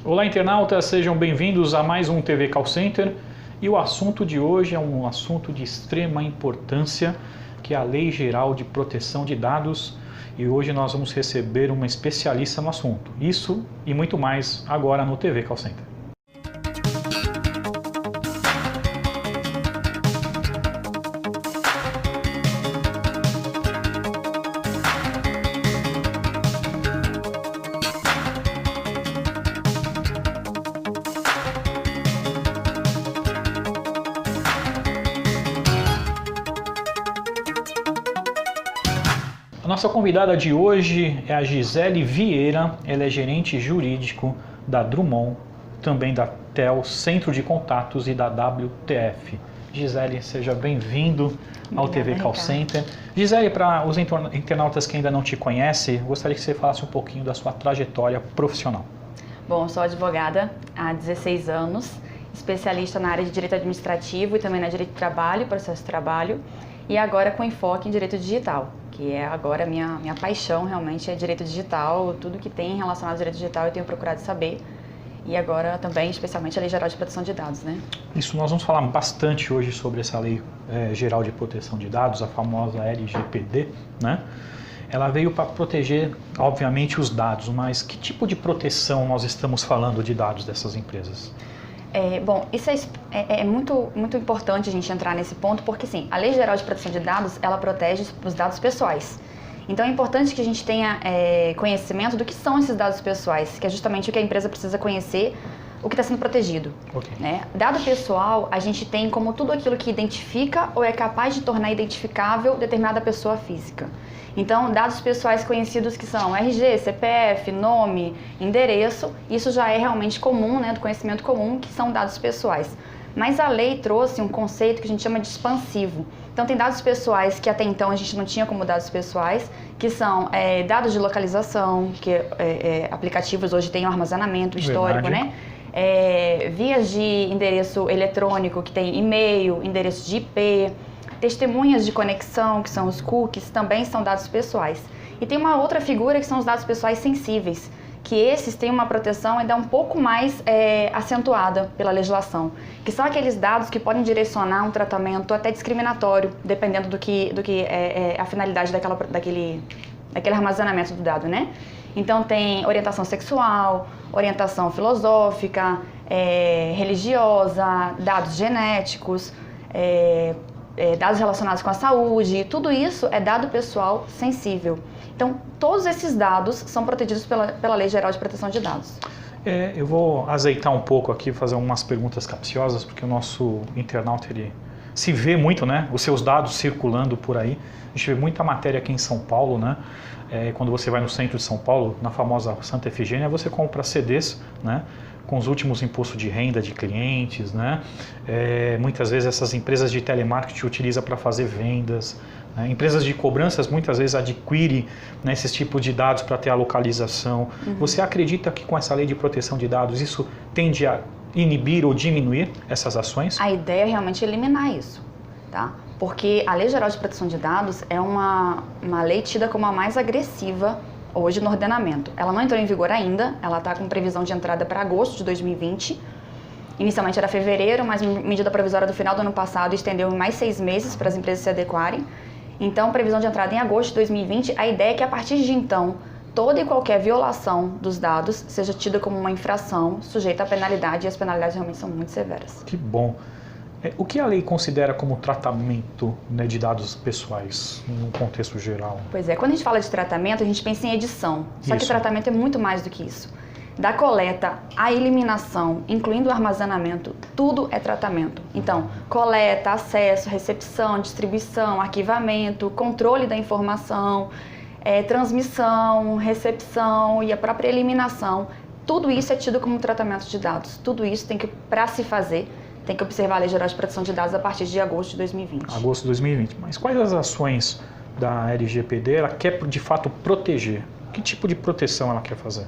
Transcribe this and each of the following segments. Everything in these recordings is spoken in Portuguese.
Olá, internautas, sejam bem-vindos a mais um TV Call Center. E o assunto de hoje é um assunto de extrema importância, que é a Lei Geral de Proteção de Dados. E hoje nós vamos receber uma especialista no assunto. Isso e muito mais agora no TV Call Center. A nossa convidada de hoje é a Gisele Vieira, ela é gerente jurídico da Drummond, também da TEL, Centro de Contatos, e da WTF. Gisele, seja bem-vindo ao TV Call Center. Gisele, para os internautas que ainda não te conhecem, gostaria que você falasse um pouquinho da sua trajetória profissional. Bom, sou advogada há 16 anos, especialista na área de direito administrativo e também na direito de trabalho, processo de trabalho, e agora com enfoque em direito digital, que é agora a minha paixão realmente é direito digital, tudo que tem relacionado ao direito digital eu tenho procurado saber, e agora também especialmente a Lei Geral de Proteção de Dados, né? Isso, nós vamos falar bastante hoje sobre essa Lei Geral de Proteção de Dados, a famosa LGPD, né? Ela veio para proteger, obviamente, os dados, mas que tipo de proteção nós estamos falando de dados dessas empresas? Bom, isso é muito importante a gente entrar nesse ponto, porque sim, a Lei Geral de Proteção de Dados, ela protege os dados pessoais. Então é importante que a gente tenha conhecimento do que são esses dados pessoais, que é justamente o que a empresa precisa conhecer, o que está sendo protegido. Okay. Né? Dado pessoal, a gente tem como tudo aquilo que identifica ou é capaz de tornar identificável determinada pessoa física. Então, dados pessoais conhecidos que são RG, CPF, nome, endereço, isso já é realmente comum, né, do conhecimento comum, que são dados pessoais. Mas a lei trouxe um conceito que a gente chama de expansivo. Então, tem dados pessoais que até então a gente não tinha como dados pessoais, que são dados de localização, que aplicativos hoje têm um armazenamento histórico, né? Vias de endereço eletrônico, que tem e-mail, endereço de IP, testemunhas de conexão, que são os cookies, também são dados pessoais. E tem uma outra figura que são os dados pessoais sensíveis, que esses têm uma proteção ainda um pouco mais acentuada pela legislação, que são aqueles dados que podem direcionar um tratamento até discriminatório, dependendo do que é a finalidade daquele armazenamento do dado, né? Então tem orientação sexual, orientação filosófica, religiosa, dados genéticos, dados relacionados com a saúde, tudo isso é dado pessoal sensível. Então, todos esses dados são protegidos pela Lei Geral de Proteção de Dados. Eu vou azeitar um pouco aqui, fazer umas perguntas capciosas, porque o nosso internauta, ele se vê muito, né? Os seus dados circulando por aí. A gente vê muita matéria aqui em São Paulo, né? Quando você vai no centro de São Paulo, na famosa Santa Efigênia, você compra CDs, né? Com os últimos impostos de renda de clientes, né? Muitas vezes essas empresas de telemarketing utilizam para fazer vendas, né? Empresas de cobranças muitas vezes adquirem, né, esses tipos de dados para ter a localização. Uhum. Você acredita que com essa lei de proteção de dados isso tende a inibir ou diminuir essas ações? A ideia é realmente eliminar isso, tá? Porque a Lei Geral de Proteção de Dados é uma lei tida como a mais agressiva hoje no ordenamento. Ela não entrou em vigor ainda, ela está com previsão de entrada para agosto de 2020. Inicialmente era fevereiro, mas medida provisória do final do ano passado estendeu em mais 6 meses para as empresas se adequarem. Então, previsão de entrada em agosto de 2020. A ideia é que a partir de então, toda e qualquer violação dos dados seja tida como uma infração sujeita à penalidade, e as penalidades realmente são muito severas. Que bom. O que a lei considera como tratamento, né, de dados pessoais, num contexto geral? Pois é, quando a gente fala de tratamento, a gente pensa em edição. Só Isso. que tratamento é muito mais do que isso. Da coleta à eliminação, incluindo o armazenamento, tudo é tratamento. Então, coleta, acesso, recepção, distribuição, arquivamento, controle da informação, transmissão, recepção e a própria eliminação. Tudo isso é tido como tratamento de dados. Tudo isso tem que, para se fazer, tem que observar a Lei Geral de Proteção de Dados a partir de agosto de 2020. Agosto de 2020. Mas quais as ações da LGPD ela quer, de fato, proteger? Que tipo de proteção ela quer fazer?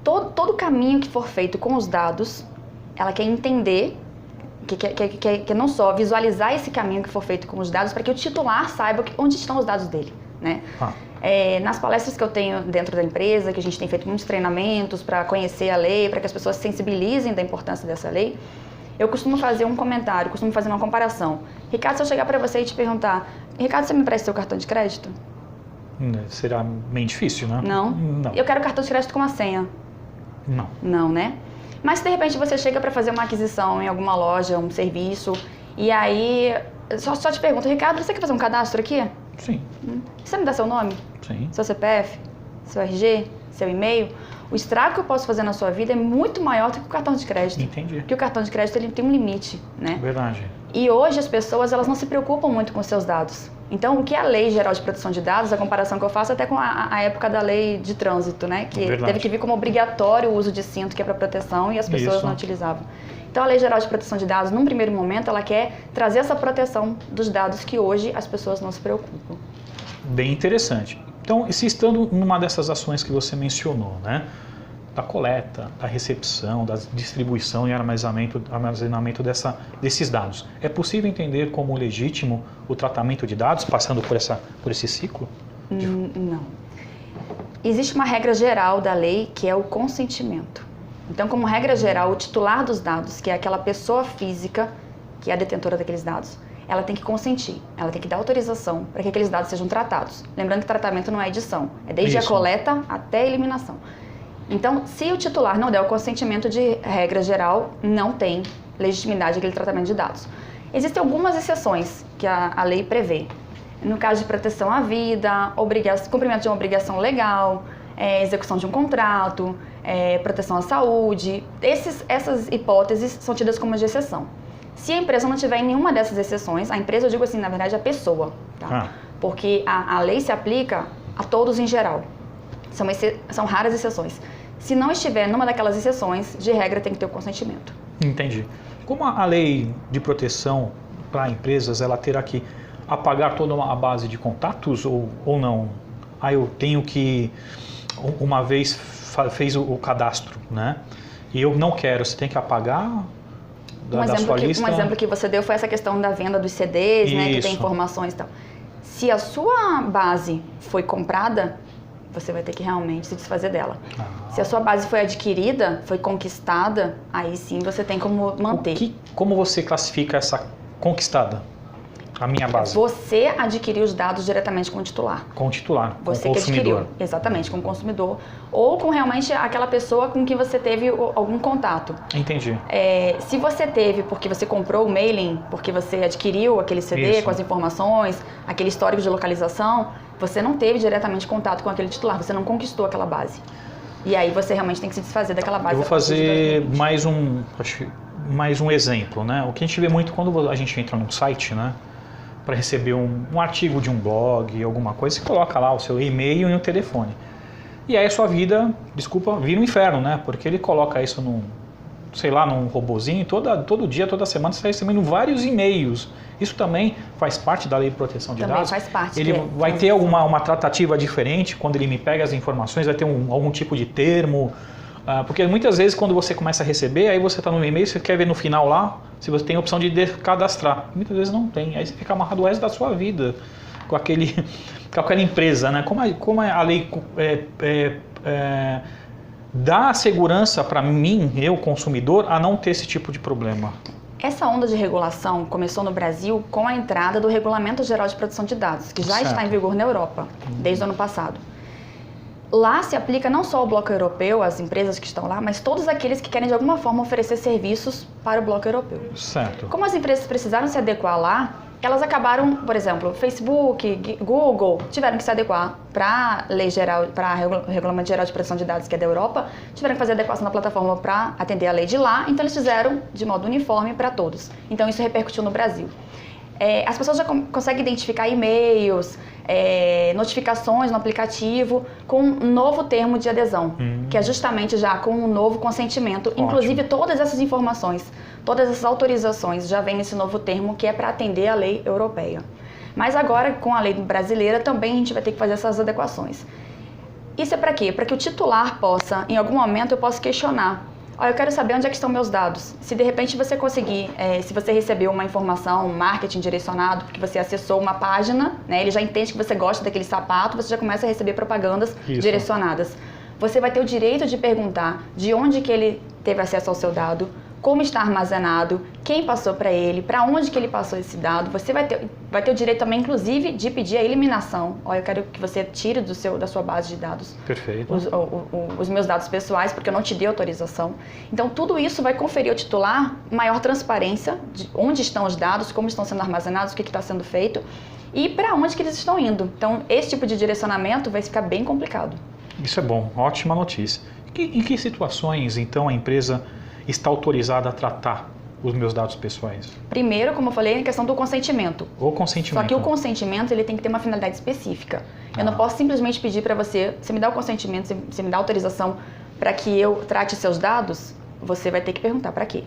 Todo caminho que for feito com os dados, ela quer entender, que não só visualizar esse caminho que for feito com os dados, para que o titular saiba onde estão os dados dele, né? Nas palestras que eu tenho dentro da empresa, que a gente tem feito muitos treinamentos para conhecer a lei, para que as pessoas se sensibilizem da importância dessa lei, eu costumo fazer um comentário, costumo fazer uma comparação. Ricardo, se eu chegar para você e te perguntar, Ricardo, você me empresta seu cartão de crédito? Será bem difícil, né? Não? Não. Eu quero cartão de crédito com uma senha. Não. Não, né? Mas se de repente você chega para fazer uma aquisição em alguma loja, um serviço, e aí só te pergunto, Ricardo, você quer fazer um cadastro aqui? Sim. Você me dá seu nome? Sim. Seu CPF? Seu RG? Seu e-mail? O estrago que eu posso fazer na sua vida é muito maior do que o cartão de crédito. Entendi. Porque o cartão de crédito ele tem um limite, né? Verdade. E hoje as pessoas elas não se preocupam muito com os seus dados. Então, o que é a Lei Geral de Proteção de Dados, a comparação que eu faço até com a época da Lei de Trânsito, né? Que teve que vir como obrigatório o uso de cinto, que é para proteção, e as pessoas não utilizavam. Então, a Lei Geral de Proteção de Dados, num primeiro momento, ela quer trazer essa proteção dos dados que hoje as pessoas não se preocupam. Bem interessante. Então, se estando numa dessas ações que você mencionou, né? Da coleta, da recepção, da distribuição e armazenamento desses dados. É possível entender como legítimo o tratamento de dados, passando por esse ciclo? Não. Existe uma regra geral da lei, que é o consentimento. Então, como regra geral, o titular dos dados, que é aquela pessoa física, que é a detentora daqueles dados, ela tem que consentir, ela tem que dar autorização para que aqueles dados sejam tratados. Lembrando que tratamento não é edição, é desde a coleta até a eliminação. Então, se o titular não der o consentimento de regra geral, não tem legitimidade aquele tratamento de dados. Existem algumas exceções que a lei prevê. No caso de proteção à vida, cumprimento de uma obrigação legal, execução de um contrato, proteção à saúde, essas hipóteses são tidas como de exceção. Se a empresa não tiver em nenhuma dessas exceções, a empresa, eu digo assim, na verdade, a pessoa, tá? Porque a lei se aplica a todos em geral. São raras exceções. Se não estiver numa daquelas exceções, de regra tem que ter o consentimento. Entendi. Como a lei de proteção para empresas, ela terá que apagar toda a base de contatos ou não? Eu tenho que, uma vez fez o cadastro, né? E eu não quero, você tem que apagar da sua lista? Um exemplo que você deu foi essa questão da venda dos CDs, né? Que tem informações e tal. Se a sua base foi comprada, você vai ter que realmente se desfazer dela. Se a sua base foi adquirida, foi conquistada, aí sim você tem como manter. Como você classifica essa conquistada? A minha base? Você adquiriu os dados diretamente com o titular. Com o titular, você com o consumidor. Que adquiriu, exatamente, com o consumidor. Ou com realmente aquela pessoa com quem você teve algum contato. Entendi. Se você teve porque você comprou o mailing, porque você adquiriu aquele CD com as informações, aquele histórico de localização, você não teve diretamente contato com aquele titular, você não conquistou aquela base. E aí você realmente tem que se desfazer daquela base. Eu vou fazer mais um exemplo, né? O que a gente vê muito quando a gente entra num site, né? Para receber um artigo de um blog, alguma coisa, você coloca lá o seu e-mail e o telefone. E aí a sua vida, vira um inferno, né? Porque ele coloca isso num robozinho, todo dia, toda semana você está recebendo vários e-mails. Isso também faz parte da Lei de Proteção de Dados? Também faz parte. Ele vai ter uma tratativa diferente quando ele me pega as informações, vai ter algum tipo de termo? Porque muitas vezes quando você começa a receber, aí você está no e-mail, você quer ver no final lá, se você tem a opção de cadastrar. Muitas vezes não tem, aí você fica amarrado o resto da sua vida com aquela empresa, né? Como a lei dá segurança para mim, eu consumidor, a não ter esse tipo de problema? Essa onda de regulação começou no Brasil com a entrada do Regulamento Geral de Proteção de Dados, que já está em vigor na Europa, desde o ano passado. Lá se aplica não só o bloco europeu, as empresas que estão lá, mas todos aqueles que querem de alguma forma oferecer serviços para o bloco europeu. Certo. Como as empresas precisaram se adequar lá, elas acabaram, por exemplo, Facebook, Google, tiveram que se adequar para a Lei Geral, para o Regulamento Geral de Proteção de Dados, que é da Europa, tiveram que fazer adequação na plataforma para atender a lei de lá, então eles fizeram de modo uniforme para todos. Então isso repercutiu no Brasil. As pessoas já conseguem identificar e-mails, notificações no aplicativo com um novo termo de adesão, que é justamente já com um novo consentimento. Ótimo. Inclusive todas essas informações, todas essas autorizações já vêm nesse novo termo que é para atender a lei europeia. Mas agora com a lei brasileira também a gente vai ter que fazer essas adequações. Isso é para quê? Para que o titular possa, em algum momento eu possa questionar. Ó, eu quero saber onde é que estão meus dados. Se de repente você conseguir, se você recebeu uma informação, um marketing direcionado, porque você acessou uma página, né, ele já entende que você gosta daquele sapato, você já começa a receber propagandas direcionadas. Você vai ter o direito de perguntar de onde que ele teve acesso ao seu dado, como está armazenado, quem passou para ele, para onde que ele passou esse dado. Você vai ter o direito também, inclusive, de pedir a eliminação. Olha, eu quero que você tire da sua base de dados Perfeito. os meus dados pessoais, porque eu não te dei autorização. Então, tudo isso vai conferir ao titular maior transparência de onde estão os dados, como estão sendo armazenados, o que está sendo feito e para onde que eles estão indo. Então, esse tipo de direcionamento vai ficar bem complicado. Isso é bom, ótima notícia. Em que situações, então, a empresa está autorizada a tratar os meus dados pessoais? Primeiro, como eu falei, a questão do consentimento. O consentimento. Só que o consentimento ele tem que ter uma finalidade específica. Eu não posso simplesmente pedir para você me dá o consentimento, você me dá autorização para que eu trate seus dados, você vai ter que perguntar para quê.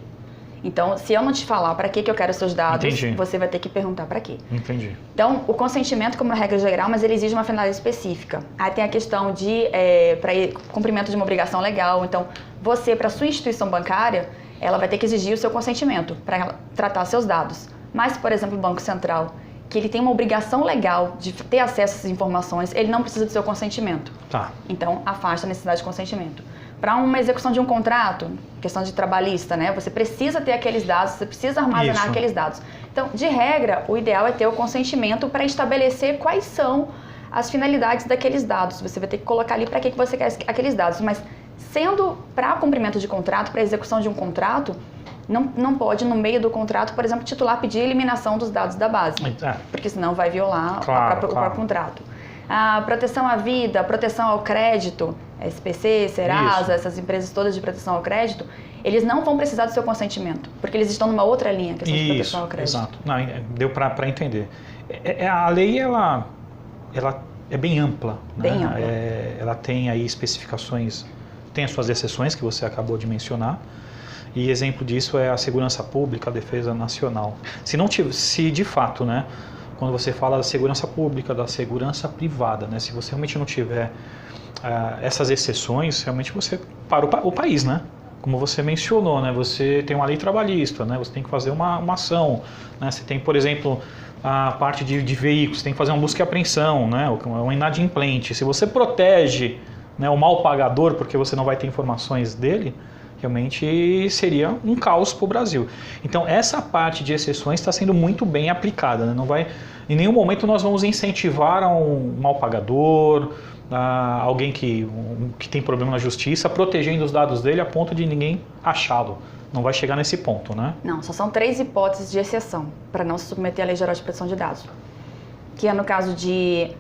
Então, se eu não te falar para que eu quero seus dados, você vai ter que perguntar para quê. Entendi. Então, o consentimento, como regra geral, mas ele exige uma finalidade específica. Aí tem a questão de para cumprimento de uma obrigação legal. Então, você, para sua instituição bancária, ela vai ter que exigir o seu consentimento para tratar seus dados. Mas, por exemplo, o Banco Central, que ele tem uma obrigação legal de ter acesso a essas informações, ele não precisa do seu consentimento. Tá. Então, afasta a necessidade de consentimento. Para uma execução de um contrato, questão de trabalhista, né? Você precisa ter aqueles dados, você precisa armazenar aqueles dados. Então, de regra, o ideal é ter o consentimento para estabelecer quais são as finalidades daqueles dados. Você vai ter que colocar ali para que você quer aqueles dados. Mas, sendo para cumprimento de contrato, para execução de um contrato, não pode, no meio do contrato, por exemplo, titular pedir a eliminação dos dados da base. Porque senão vai violar o próprio contrato. A proteção à vida, proteção ao crédito, SPC, Serasa, essas empresas todas de proteção ao crédito, eles não vão precisar do seu consentimento, porque eles estão numa outra linha, questão de proteção ao crédito. Exato. Não, deu para entender. A lei, ela é bem ampla. Bem ampla. Ela tem aí especificações, tem as suas exceções que você acabou de mencionar, e exemplo disso é a segurança pública, a defesa nacional. Se de fato, né, quando você fala da segurança pública, da segurança privada, né? Se você realmente não tiver essas exceções, realmente você para o país, né? Como você mencionou, né? Você tem uma lei trabalhista, né? Você tem que fazer uma ação, né? Você tem, por exemplo, a parte de veículos, você tem que fazer uma busca e apreensão, né? Um inadimplente. Se você protege, né, o mal pagador, porque você não vai ter informações dele, realmente seria um caos para o Brasil. Então, essa parte de exceções está sendo muito bem aplicada, né? Não vai, em nenhum momento nós vamos incentivar a um mal pagador, a alguém que tem problema na justiça, protegendo os dados dele a ponto de ninguém achá-lo. Não vai chegar nesse ponto, né? Não, só são 3 hipóteses de exceção para não se submeter à Lei Geral de Proteção de Dados. Que é no caso de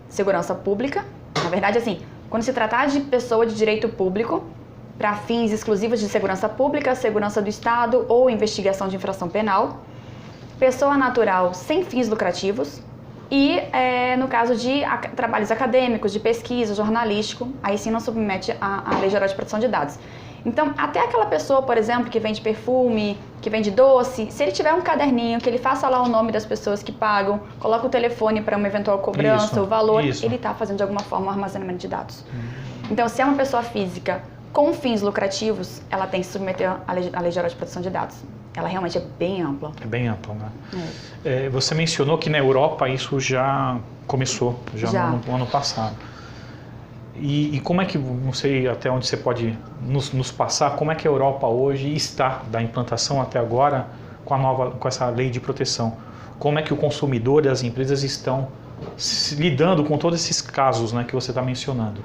segurança pública. Na verdade, assim, quando se tratar de pessoa de direito público, para fins exclusivos de segurança pública, segurança do Estado ou investigação de infração penal, pessoa natural sem fins lucrativos e, no caso de trabalhos acadêmicos, de pesquisa, jornalístico, aí sim não submete à Lei Geral de Proteção de Dados. Então, até aquela pessoa, por exemplo, que vende perfume, que vende doce, se ele tiver um caderninho, que ele faça lá o nome das pessoas que pagam, coloca o telefone para uma eventual cobrança, o valor, ele está fazendo de alguma forma um armazenamento de dados. Então, se é uma pessoa física com fins lucrativos, ela tem que se submeter à Lei Geral de Proteção de Dados. Ela realmente é bem ampla. É bem ampla, né? Você mencionou que na Europa isso já começou, no ano passado. E como é que, não sei até onde você pode nos passar, como é que a Europa hoje está, da implantação até agora, com essa lei de proteção? Como é que o consumidor e as empresas estão lidando com todos esses casos, né, que você está mencionando?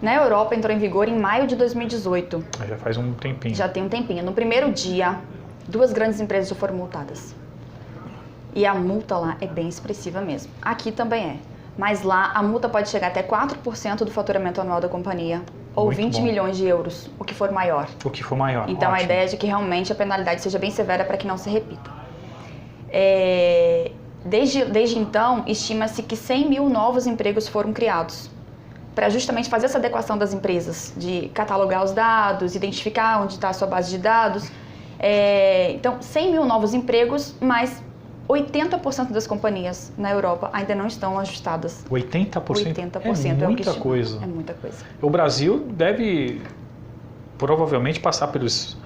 Na Europa entrou em vigor em maio de 2018. Já faz um tempinho. Já tem um tempinho. No primeiro dia, 2 grandes empresas já foram multadas. E a multa lá é bem expressiva mesmo. Aqui também é. Mas lá a multa pode chegar até 4% do faturamento anual da companhia, ou Muito 20 bom. milhões de euros, o que for maior. O que for maior. Então Ótimo. a ideia é de que realmente a penalidade seja bem severa para que não se repita. Desde então, estima-se que 100 mil novos empregos foram criados para justamente fazer essa adequação das empresas, de catalogar os dados, identificar onde está a sua base de dados. Então, 100 mil novos empregos, mas 80% das companhias na Europa ainda não estão ajustadas. 80%? 80% É muita é o que coisa. É muita coisa. O Brasil deve provavelmente passar pelos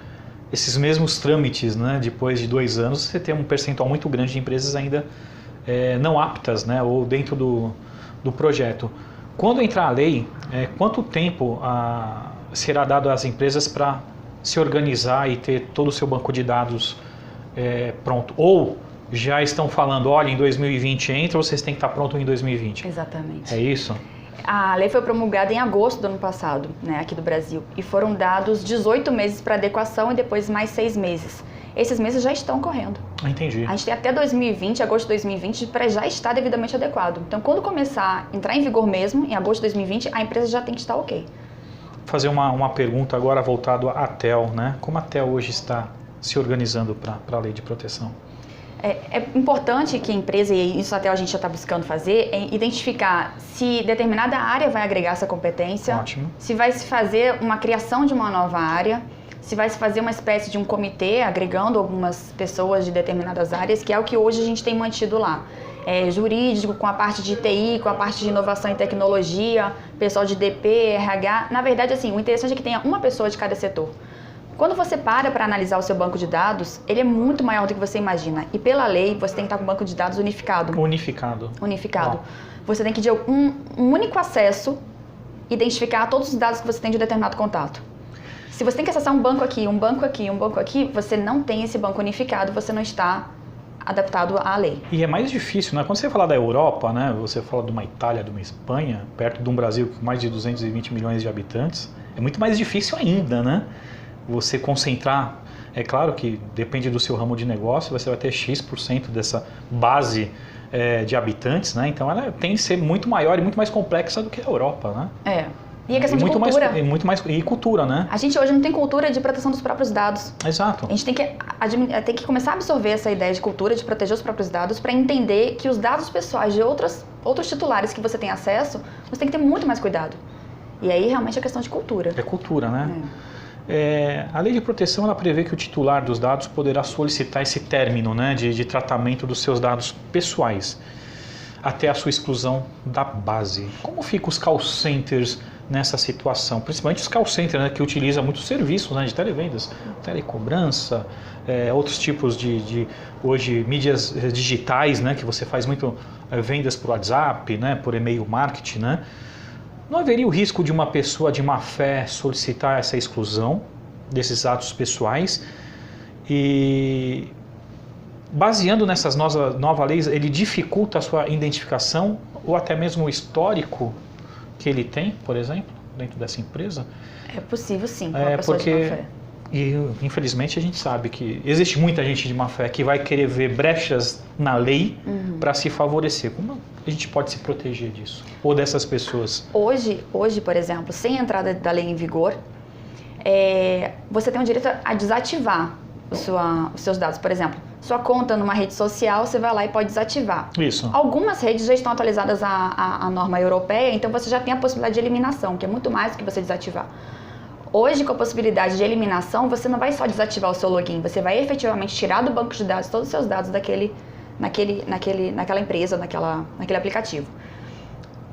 esses mesmos trâmites, né? Depois de 2 anos, você tem um percentual muito grande de empresas ainda não aptas, né? Ou dentro do projeto. Quando entrar a lei, quanto tempo será dado às empresas para se organizar e ter todo o seu banco de dados pronto? Ou já estão falando, olha, em 2020 entra, vocês têm que estar pronto em 2020? Exatamente. É isso? A lei foi promulgada em agosto do ano passado, né, aqui do Brasil, e foram dados 18 meses para adequação e depois mais 6 meses. Esses meses já estão correndo. Entendi. A gente tem até 2020, agosto de 2020, para já estar devidamente adequado. Então, quando começar a entrar em vigor mesmo, em agosto de 2020, a empresa já tem que estar ok. Vou fazer uma pergunta agora voltada à TEL, né? Como a TEL hoje está se organizando para a lei de proteção? É importante que a empresa, e isso até a gente já está buscando fazer, é identificar se determinada área vai agregar essa competência, Ótimo. se vai se fazer uma criação de uma nova área, se vai se fazer uma espécie de um comitê agregando algumas pessoas de determinadas áreas, que é o que hoje a gente tem mantido lá. Jurídico, com a parte de TI, com a parte de inovação e tecnologia, pessoal de DP, RH. Na verdade, assim, o interessante é que tenha uma pessoa de cada setor. Quando você para analisar o seu banco de dados, ele é muito maior do que você imagina. E pela lei, você tem que estar com o banco de dados unificado. Unificado. Unificado. Você tem que ter um único acesso, identificar todos os dados que você tem de determinado contato. Se você tem que acessar um banco aqui, um banco aqui, um banco aqui, você não tem esse banco unificado, você não está adaptado à lei. E é mais difícil, né? Quando você fala da Europa, né? Você fala de uma Itália, de uma Espanha, perto de um Brasil com mais de 220 milhões de habitantes, é muito mais difícil ainda, né? Você concentrar, é claro que depende do seu ramo de negócio, você vai ter X% dessa base de habitantes, né? Então ela tem que ser muito maior e muito mais complexa do que a Europa, né? E a questão de cultura. E cultura, né? A gente hoje não tem cultura de proteção dos próprios dados. Exato. A gente tem que começar a absorver essa ideia de cultura, de proteger os próprios dados, para entender que os dados pessoais de outros titulares que você tem acesso, você tem que ter muito mais cuidado. E aí realmente é questão de cultura. É cultura, né? A lei de proteção ela prevê que o titular dos dados poderá solicitar esse término, né, de tratamento dos seus dados pessoais até a sua exclusão da base. Como ficam os call centers nessa situação? Principalmente os call centers, né, que utilizam muitos serviços, né, de televendas, telecobrança, outros tipos de hoje mídias digitais, né, que você faz muito vendas por WhatsApp, né, por e-mail marketing, né? Não haveria o risco de uma pessoa de má fé solicitar essa exclusão desses dados pessoais e, baseando nessas novas leis, ele dificulta a sua identificação ou até mesmo o histórico que ele tem, por exemplo, dentro dessa empresa? É possível sim, com uma pessoa de má fé. E infelizmente a gente sabe que existe muita gente de má fé que vai querer ver brechas na lei para se favorecer. Como a gente pode se proteger disso? Ou dessas pessoas? Hoje, por exemplo, sem a entrada da lei em vigor, você tem o direito a desativar os seus dados. Por exemplo, sua conta numa rede social, você vai lá e pode desativar. Isso. Algumas redes já estão atualizadas à norma europeia, então você já tem a possibilidade de eliminação, que é muito mais do que você desativar. Hoje, com a possibilidade de eliminação, você não vai só desativar o seu login, você vai efetivamente tirar do banco de dados todos os seus dados naquela empresa, naquele aplicativo.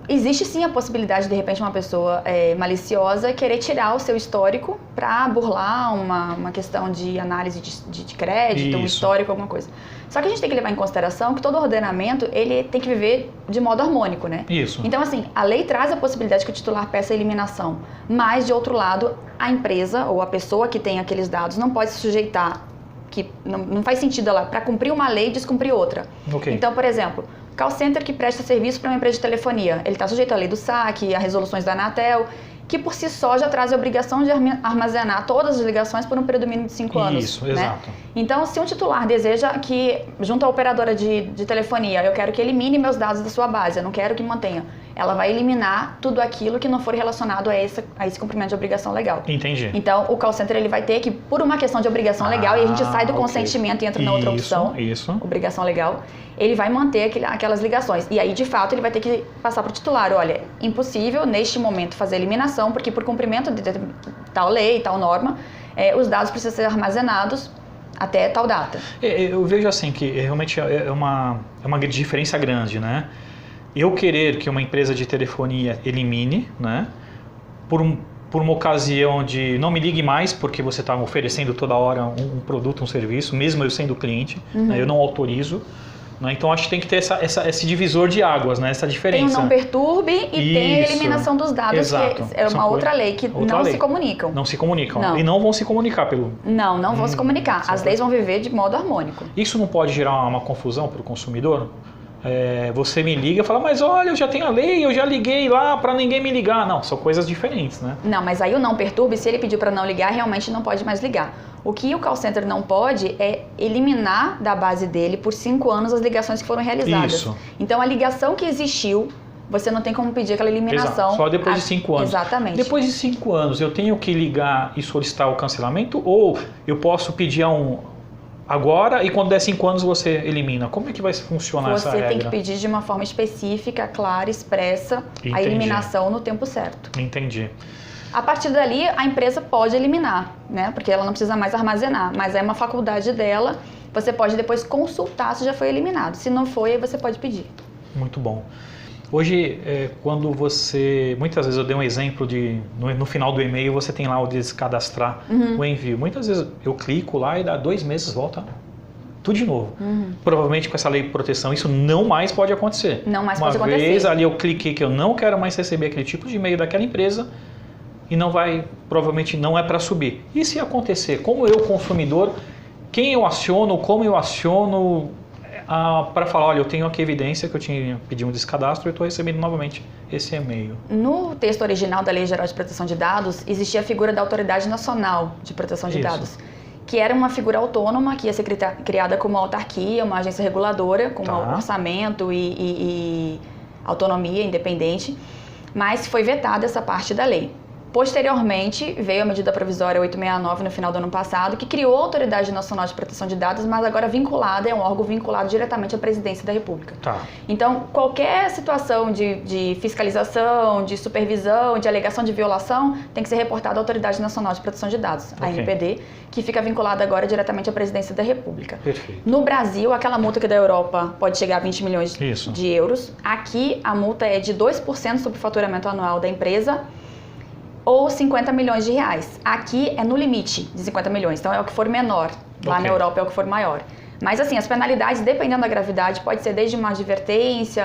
Existe sim a possibilidade, de repente, uma pessoa maliciosa querer tirar o seu histórico para burlar uma questão de análise de crédito, um histórico, alguma coisa. Só que a gente tem que levar em consideração que todo ordenamento, ele tem que viver de modo harmônico, né? Isso. Então, assim, a lei traz a possibilidade que o titular peça a eliminação, mas, de outro lado, a empresa ou a pessoa que tem aqueles dados não pode se sujeitar, que não faz sentido ela, para cumprir uma lei, descumprir outra. Okay. Então, por exemplo, call center que presta serviço para uma empresa de telefonia, ele está sujeito à lei do SAC, a resoluções da Anatel, que por si só já traz a obrigação de armazenar todas as ligações por um período mínimo de 5 anos. Isso, né? exato. Então, se um titular deseja que, junto à operadora de telefonia, eu quero que elimine meus dados da sua base, eu não quero que mantenha, ela vai eliminar tudo aquilo que não for relacionado a esse cumprimento de obrigação legal. Entendi. Então, o call center ele vai ter que, por uma questão de obrigação legal, e a gente sai do consentimento e entra na outra opção, obrigação legal, ele vai manter aquelas ligações. E aí, de fato, ele vai ter que passar para o titular, olha, impossível neste momento fazer a eliminação, porque por cumprimento de tal lei, tal norma, os dados precisam ser armazenados até tal data. Eu vejo assim que realmente é uma diferença grande, né? Eu querer que uma empresa de telefonia elimine, né? por uma ocasião de não me ligue mais porque você está oferecendo toda hora um produto, um serviço, mesmo eu sendo cliente, né, eu não autorizo. Né, então acho que tem que ter esse divisor de águas, né, essa diferença. Tem o não perturbe e tem a eliminação dos dados, exato. que é uma outra lei, que não se comunicam. Não se comunicam. Não. E não vão se comunicar pelo... Não vão se comunicar. As leis vão viver de modo harmônico. Isso não pode gerar uma confusão para o consumidor? Você me liga e fala, mas olha, eu já tenho a lei, eu já liguei lá para ninguém me ligar. Não, são coisas diferentes, né? Não, mas aí o não perturbe, se ele pediu para não ligar, realmente não pode mais ligar. O que o call center não pode é eliminar da base dele por 5 anos as ligações que foram realizadas. Isso. Então a ligação que existiu, você não tem como pedir aquela eliminação. Exato. Só depois de 5 anos. Exatamente. Depois de 5 anos, eu tenho que ligar e solicitar o cancelamento ou eu posso pedir agora e quando der 5 anos você elimina? Como é que vai funcionar essa regra? Você tem que pedir de uma forma específica, clara, expressa, a eliminação no tempo certo. Entendi. A partir dali, a empresa pode eliminar, né? Porque ela não precisa mais armazenar, mas é uma faculdade dela. Você pode depois consultar se já foi eliminado. Se não foi, aí você pode pedir. Muito bom. Hoje, quando você... Muitas vezes eu dei um exemplo de... No final do e-mail você tem lá o descadastrar o envio. Muitas vezes eu clico lá e dá 2 meses, volta tudo de novo. Provavelmente com essa lei de proteção isso não mais pode acontecer. Não mais pode acontecer. Uma vez ali eu cliquei que eu não quero mais receber aquele tipo de e-mail daquela empresa e não vai... Provavelmente não é para subir. E se acontecer? Como eu, consumidor, quem eu aciono, como eu aciono... para falar, olha, eu tenho aqui evidência que eu tinha pedido um descadastro e estou recebendo novamente esse e-mail. No texto original da Lei Geral de Proteção de Dados, existia a figura da Autoridade Nacional de Proteção de Dados, que era uma figura autônoma que ia ser criada como autarquia, uma agência reguladora, com orçamento e autonomia independente, mas foi vetada essa parte da lei. Posteriormente, veio a medida provisória 869 no final do ano passado, que criou a Autoridade Nacional de Proteção de Dados, mas agora vinculada, é um órgão vinculado diretamente à Presidência da República. Então, qualquer situação de fiscalização, de supervisão, de alegação de violação, tem que ser reportada à Autoridade Nacional de Proteção de Dados, a ANPD, que fica vinculada agora diretamente à Presidência da República. Perfeito. No Brasil, aquela multa que da Europa pode chegar a 20 milhões de euros. Aqui, a multa é de 2% sobre o faturamento anual da empresa, ou 50 milhões de reais. Aqui é no limite de 50 milhões, então é o que for menor. Lá na Europa é o que for maior. Mas assim, as penalidades, dependendo da gravidade, pode ser desde uma advertência,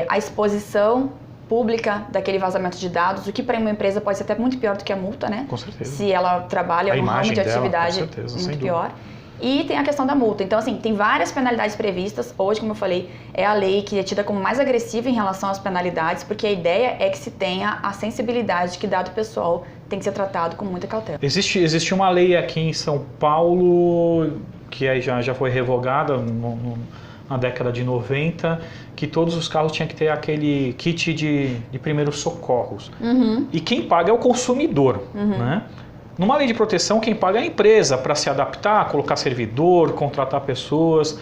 a exposição pública daquele vazamento de dados, o que para uma empresa pode ser até muito pior do que a multa, né? Com certeza. Se ela trabalha num ramo de atividade muito pior. E tem a questão da multa. Então, assim, tem várias penalidades previstas. Hoje, como eu falei, é a lei que é tida como mais agressiva em relação às penalidades, porque a ideia é que se tenha a sensibilidade de que dado pessoal tem que ser tratado com muita cautela. Existe uma lei aqui em São Paulo, que aí já foi revogada na década de 90, que todos os carros tinham que ter aquele kit de primeiros socorros. E quem paga é o consumidor, né? Numa lei de proteção, quem paga é a empresa para se adaptar, colocar servidor, contratar pessoas.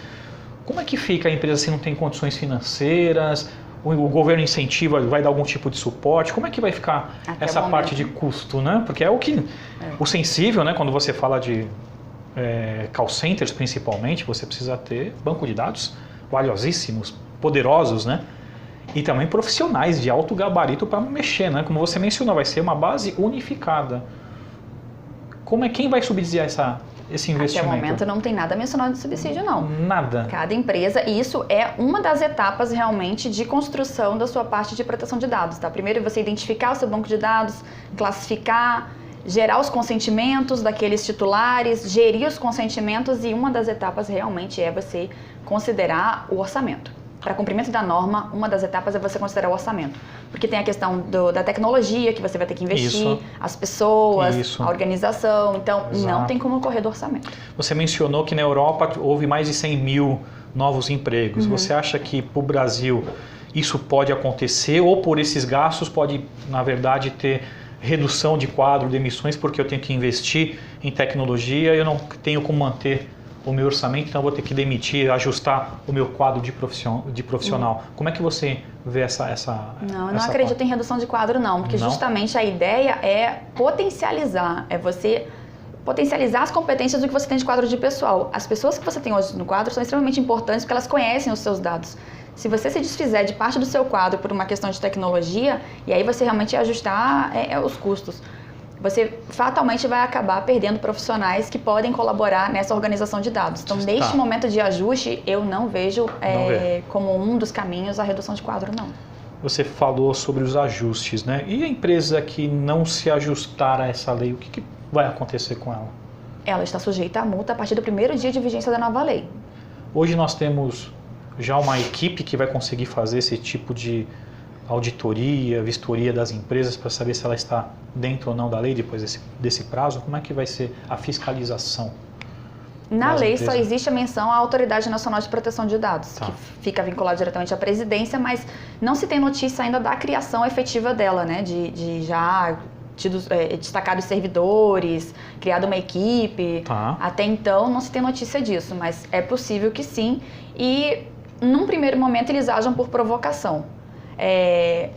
Como é que fica a empresa se não tem condições financeiras? O governo incentiva, vai dar algum tipo de suporte? Como é que vai ficar essa parte de custo, né? Porque é o sensível, né? Quando você fala de call centers, principalmente, você precisa ter banco de dados valiosíssimos, poderosos, né? E também profissionais de alto gabarito para mexer, né? Como você mencionou, vai ser uma base unificada. Quem vai subsidiar esse investimento? Até o momento não tem nada mencionado de subsídio, não. Nada. Cada empresa, e isso é uma das etapas realmente de construção da sua parte de proteção de dados, tá? Primeiro você identificar o seu banco de dados, classificar, gerar os consentimentos daqueles titulares, gerir os consentimentos, e uma das etapas realmente é você considerar o orçamento. Para cumprimento da norma, uma das etapas é você considerar o orçamento. Porque tem a questão da tecnologia que você vai ter que investir, as pessoas, a organização. Então, não tem como correr do orçamento. Você mencionou que na Europa houve mais de 100 mil novos empregos. Você acha que para o Brasil isso pode acontecer ou por esses gastos pode, na verdade, ter redução de quadro de emissões porque eu tenho que investir em tecnologia e eu não tenho como manter o meu orçamento, então eu vou ter que demitir, ajustar o meu quadro de profissional. Como é que você vê essa Não, eu não acredito em redução de quadro não, porque justamente a ideia é potencializar, é você potencializar as competências do que você tem de quadro de pessoal. As pessoas que você tem hoje no quadro são extremamente importantes porque elas conhecem os seus dados. Se você se desfizer de parte do seu quadro por uma questão de tecnologia, e aí você realmente ajustar os custos, você fatalmente vai acabar perdendo profissionais que podem colaborar nessa organização de dados. Então, neste momento de ajuste, eu não vejo como um dos caminhos a redução de quadro, não. Você falou sobre os ajustes, né? E a empresa que não se ajustar a essa lei, o que vai acontecer com ela? Ela está sujeita à multa a partir do primeiro dia de vigência da nova lei. Hoje nós temos já uma equipe que vai conseguir fazer esse tipo de auditoria, vistoria das empresas para saber se ela está dentro ou não da lei depois desse prazo? Como é que vai ser a fiscalização? Na lei só existe a menção à Autoridade Nacional de Proteção de Dados, que fica vinculada diretamente à presidência, mas não se tem notícia ainda da criação efetiva dela, né? De já destacado os servidores, criado uma equipe. Até então não se tem notícia disso, mas é possível que sim. E num primeiro momento eles ajam por provocação.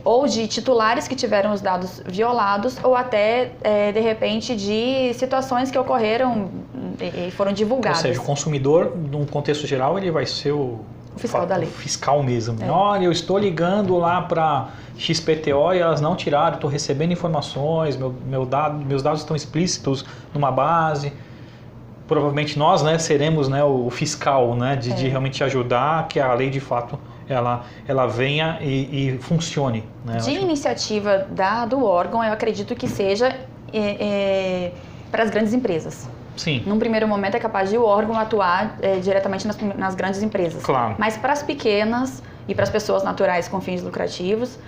Ou de titulares que tiveram os dados violados, ou até, de repente, de situações que ocorreram e foram divulgadas. Ou seja, o consumidor, num contexto geral, ele vai ser o fiscal da lei. Fiscal mesmo. Olha, eu estou ligando lá para XPTO e elas não tiraram, estou recebendo informações, meus dados estão explícitos numa base. Provavelmente nós, né, seremos, né, o fiscal, né, de realmente ajudar que a lei de fato ela venha e funcione. Né? De iniciativa do órgão, eu acredito que seja para as grandes empresas. Sim. Num primeiro momento é capaz de o órgão atuar diretamente nas grandes empresas. Claro. Mas para as pequenas e para as pessoas naturais com fins lucrativos,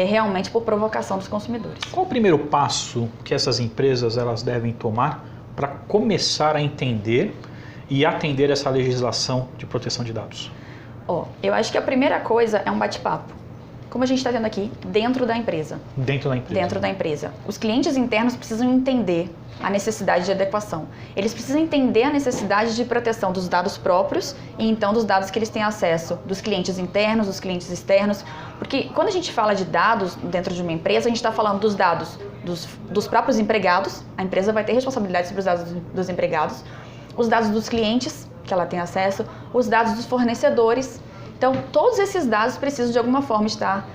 realmente por provocação dos consumidores. Qual o primeiro passo que essas empresas elas devem tomar para começar a entender e atender essa legislação de proteção de dados? Eu acho que a primeira coisa é um bate-papo. Como a gente está tendo aqui, dentro da empresa. Dentro da empresa. Dentro da empresa. Os clientes internos precisam entender a necessidade de adequação. Eles precisam entender a necessidade de proteção dos dados próprios e então dos dados que eles têm acesso, dos clientes internos, dos clientes externos. Porque quando a gente fala de dados dentro de uma empresa, a gente está falando dos dados dos próprios empregados. A empresa vai ter responsabilidade sobre os dados dos empregados. Os dados dos clientes, que ela tem acesso, os dados dos fornecedores. Então, todos esses dados precisam de alguma forma estar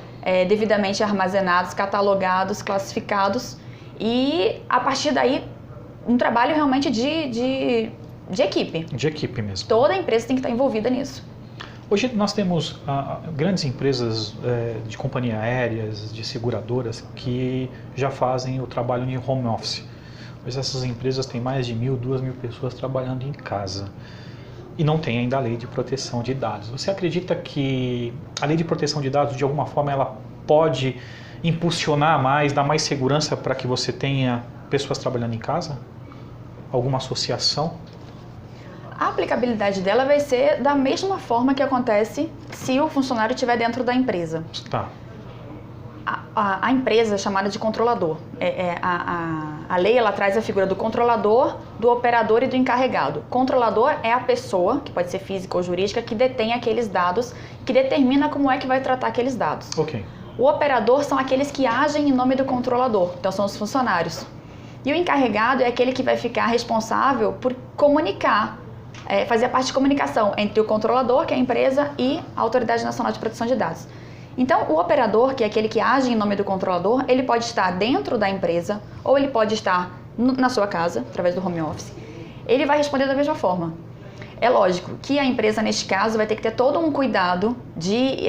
devidamente armazenados, catalogados, classificados e, a partir daí, um trabalho realmente de equipe. De equipe mesmo. Toda a empresa tem que estar envolvida nisso. Hoje nós temos grandes empresas de companhias aéreas, de seguradoras, que já fazem o trabalho em home office. Mas essas empresas têm mais de 1.000, 2.000 pessoas trabalhando em casa. E não tem ainda a lei de proteção de dados. Você acredita que a lei de proteção de dados, de alguma forma, ela pode impulsionar mais, dar mais segurança para que você tenha pessoas trabalhando em casa? Alguma associação? A aplicabilidade dela vai ser da mesma forma que acontece se o funcionário estiver dentro da empresa. Tá. A empresa é chamada de controlador. A lei ela traz a figura do controlador, do operador e do encarregado. Controlador é a pessoa, que pode ser física ou jurídica, que detém aqueles dados, que determina como é que vai tratar aqueles dados. Ok. O operador são aqueles que agem em nome do controlador, então são os funcionários. E o encarregado é aquele que vai ficar responsável por comunicar, fazer a parte de comunicação entre o controlador, que é a empresa, e a Autoridade Nacional de Proteção de Dados. Então, o operador, que é aquele que age em nome do controlador, ele pode estar dentro da empresa ou ele pode estar na sua casa, através do home office. Ele vai responder da mesma forma. É lógico que a empresa, neste caso, vai ter que ter todo um cuidado de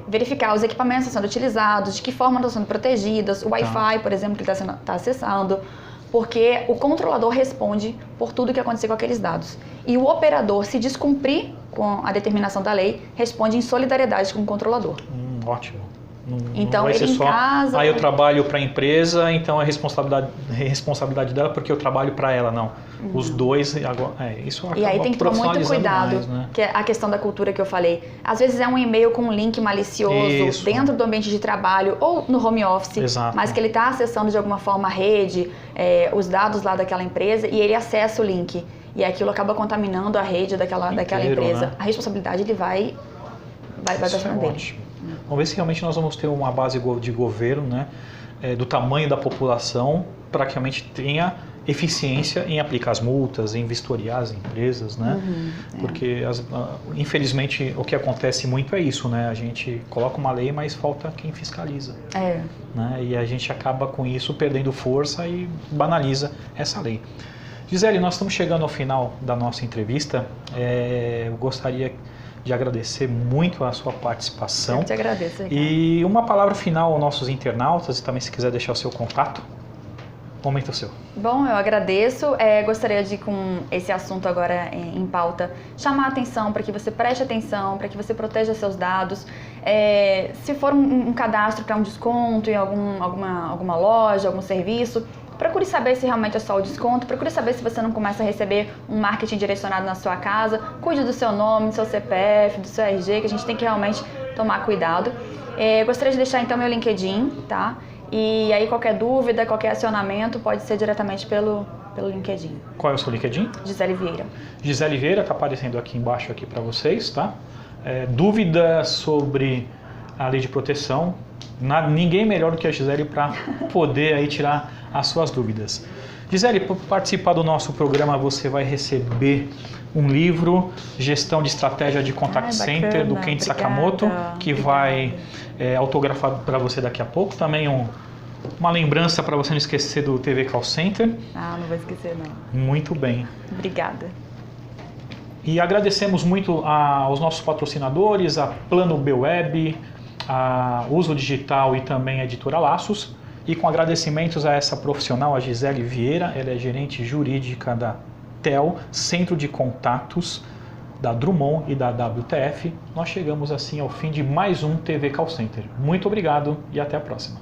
verificar os equipamentos que estão sendo utilizados, de que forma estão sendo protegidos, o Wi-Fi, por exemplo, que ele está acessando, porque o controlador responde por tudo que acontecer com aqueles dados. E o operador, se descumprir com a determinação da lei, responde em solidariedade com o controlador. Ótimo. Então, não vai ele ser em só, casa... eu trabalho para a empresa, então é responsabilidade dela porque eu trabalho para ela, não. Os dois, isso acaba E aí tem que tomar muito cuidado, mais, né? que é a questão da cultura que eu falei. Às vezes é um e-mail com um link malicioso dentro do ambiente de trabalho ou no home office, Exato. Mas que ele está acessando de alguma forma a rede, os dados lá daquela empresa e ele acessa o link. E aquilo acaba contaminando a rede daquela empresa. Né? A responsabilidade ele vai para cima dele. Ótimo. Vamos ver se realmente nós vamos ter uma base de governo, né, do tamanho da população para que realmente tenha eficiência em aplicar as multas, em vistoriar as empresas, né? Porque, infelizmente, o que acontece muito é isso, né? A gente coloca uma lei, mas falta quem fiscaliza. Né? E a gente acaba com isso perdendo força e banaliza essa lei. Gisele, nós estamos chegando ao final da nossa entrevista. Eu gostaria de agradecer muito a sua participação. Eu te agradeço, Ricardo. E uma palavra final aos nossos internautas, e também se quiser deixar o seu contato. Momento é seu. Bom, eu agradeço. Gostaria de, com esse assunto agora em pauta, chamar a atenção para que você preste atenção, para que você proteja seus dados. Se for um cadastro para um desconto em alguma loja, algum serviço, procure saber se realmente é só o desconto, procure saber se você não começa a receber um marketing direcionado na sua casa. Cuide do seu nome, do seu CPF, do seu RG, que a gente tem que realmente tomar cuidado. Gostaria de deixar então meu LinkedIn, tá? E aí qualquer dúvida, qualquer acionamento pode ser diretamente pelo LinkedIn. Qual é o seu LinkedIn? Gisele Vieira. Gisele Vieira, está aparecendo aqui embaixo aqui para vocês, tá? Dúvida sobre a lei de proteção, ninguém melhor do que a Gisele para poder aí tirar as suas dúvidas. Gisele, para participar do nosso programa você vai receber um livro, Gestão de Estratégia de Contact Center, do Kent Sakamoto, que vai autografar para você daqui a pouco. Também uma lembrança para você não esquecer do TV Call Center. Não vou esquecer não. Muito bem. Obrigada. E agradecemos muito aos nossos patrocinadores, a Plano B Web, a Uso Digital e também a Editora Laços. E com agradecimentos a essa profissional, a Gisele Vieira, ela é gerente jurídica da TEL, Centro de Contatos da Drummond e da WTF, nós chegamos assim ao fim de mais um TV Call Center. Muito obrigado e até a próxima.